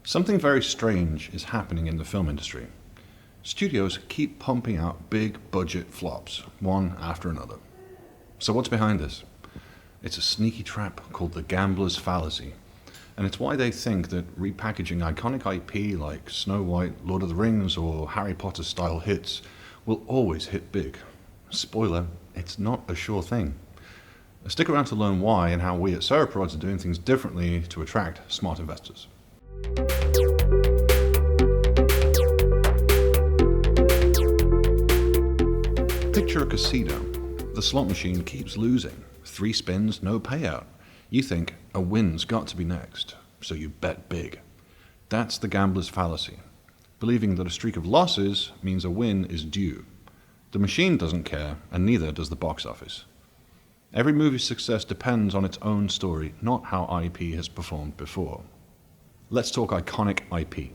Something very strange is happening in the film industry. Studios keep pumping out big budget flops, one after another. So what's behind this? It's a sneaky trap called the gambler's fallacy, and it's why they think that repackaging iconic IP like Snow White, Lord of the Rings, or Harry Potter style hits will always hit big. Spoiler, it's not a sure thing. Stick around to learn why and how we at CereProds are doing things differently to attract smart investors. Picture a casino. The slot machine keeps losing. 3 spins, no payout. You think a win's got to be next, so you bet big. That's the gambler's fallacy, believing that a streak of losses means a win is due. The machine doesn't care, and neither does the box office. Every movie's success depends on its own story, not how IP has performed before. Let's talk iconic IP.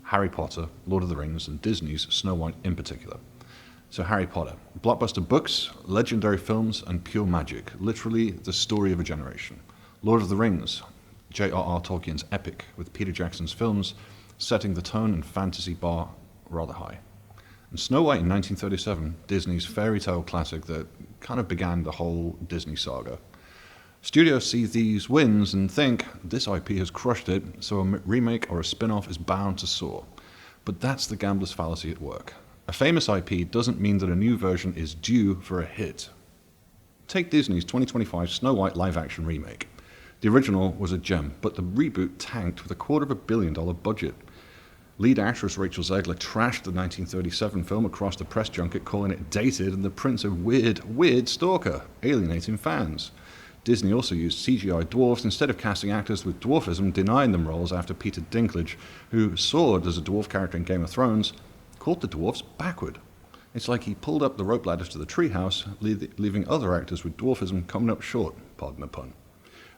Harry Potter, Lord of the Rings, and Disney's Snow White in particular. So Harry Potter, blockbuster books, legendary films, and pure magic, literally the story of a generation. Lord of the Rings, J.R.R. Tolkien's epic, with Peter Jackson's films setting the tone and fantasy bar rather high. And Snow White in 1937, Disney's fairy tale classic that kind of began the whole Disney saga. Studios see these wins and think, this IP has crushed it, so a remake or a spin-off is bound to soar. But that's the gambler's fallacy at work. A famous IP doesn't mean that a new version is due for a hit. Take Disney's 2025 Snow White live-action remake. The original was a gem, but the reboot tanked with a $250 million budget. Lead actress Rachel Zegler trashed the 1937 film across the press junket, calling it dated and the prince of weird stalker, alienating fans. Disney also used CGI dwarves instead of casting actors with dwarfism, denying them roles after Peter Dinklage, who soared as a dwarf character in Game of Thrones, called the dwarves backward. It's like he pulled up the rope ladders to the treehouse, leaving other actors with dwarfism coming up short, pardon the pun.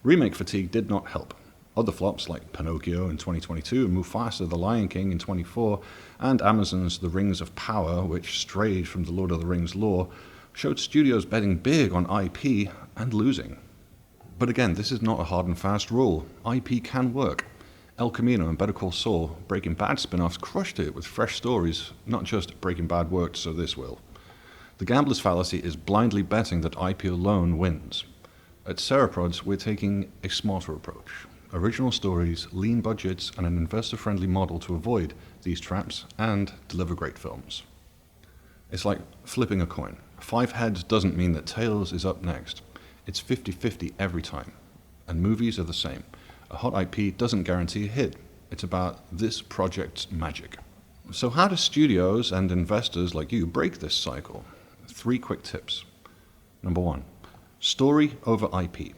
Remake fatigue did not help. Other flops like Pinocchio in 2022, and Mufasa the Lion King in 24, and Amazon's The Rings of Power, which strayed from the Lord of the Rings lore, showed studios betting big on IP and losing. But again, this is not a hard and fast rule. IP can work. El Camino and Better Call Saul, Breaking Bad spin-offs crushed it with fresh stories, not just Breaking Bad worked, so this will. The gambler's fallacy is blindly betting that IP alone wins. At CereProds, we're taking a smarter approach. Original stories, lean budgets, and an investor-friendly model to avoid these traps and deliver great films. It's like flipping a coin. 5 heads doesn't mean that tails is up next. It's 50-50 every time. And movies are the same. A hot IP doesn't guarantee a hit. It's about this project's magic. So how do studios and investors like you break this cycle? 3 quick tips. Number 1, story over IP.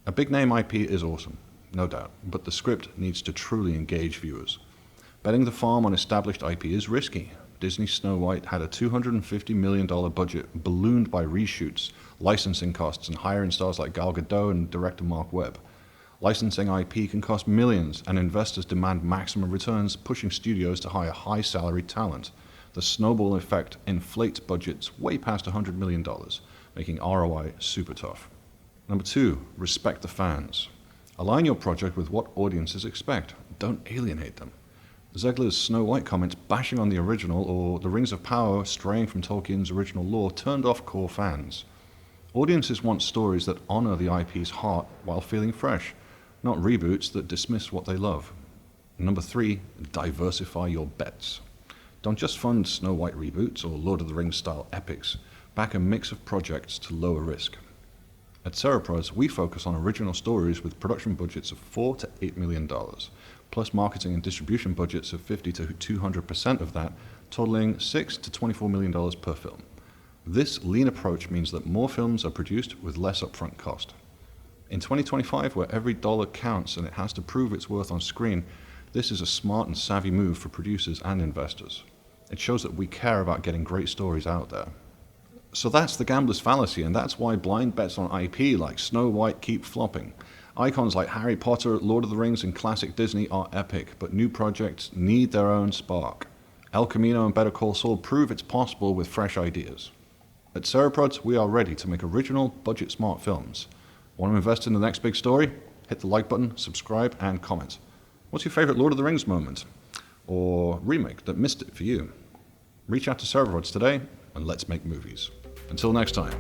A big name IP is awesome, no doubt, but the script needs to truly engage viewers. Betting the farm on established IP is risky. Disney's Snow White had a $250 million budget ballooned by reshoots, licensing costs, and hiring stars like Gal Gadot and director Mark Webb. Licensing IP can cost millions, and investors demand maximum returns, pushing studios to hire high-salaried talent. The snowball effect inflates budgets way past $100 million, making ROI super tough. Number 2, respect the fans. Align your project with what audiences expect. Don't alienate them. Zegler's Snow White comments bashing on the original, or The Rings of Power straying from Tolkien's original lore, turned off core fans. Audiences want stories that honor the IP's heart while feeling fresh, not reboots that dismiss what they love. Number 3, diversify your bets. Don't just fund Snow White reboots or Lord of the Rings style epics. Back a mix of projects to lower risk. At CereProds, we focus on original stories with production budgets of $4 to $8 million, plus marketing and distribution budgets of 50 to 200% of that, totaling $6 to $24 million per film. This lean approach means that more films are produced with less upfront cost. In 2025, where every dollar counts and it has to prove its worth on screen, this is a smart and savvy move for producers and investors. It shows that we care about getting great stories out there. So that's the gambler's fallacy, and that's why blind bets on IP like Snow White keep flopping. Icons like Harry Potter, Lord of the Rings, and classic Disney are epic, but new projects need their own spark. El Camino and Better Call Saul prove it's possible with fresh ideas. At CereProds, we are ready to make original, budget-smart films. Want to invest in the next big story? Hit the like button, subscribe, and comment. What's your favourite Lord of the Rings moment? Or remake that missed it for you? Reach out to CereProds today and let's make movies. Until next time.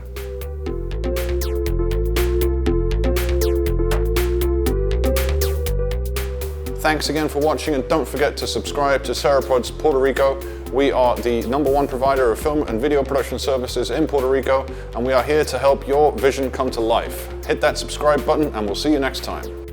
Thanks again for watching, and don't forget to subscribe to CereProds Puerto Rico. We are the #1 provider of film and video production services in Puerto Rico, and we are here to help your vision come to life. Hit that subscribe button and we'll see you next time.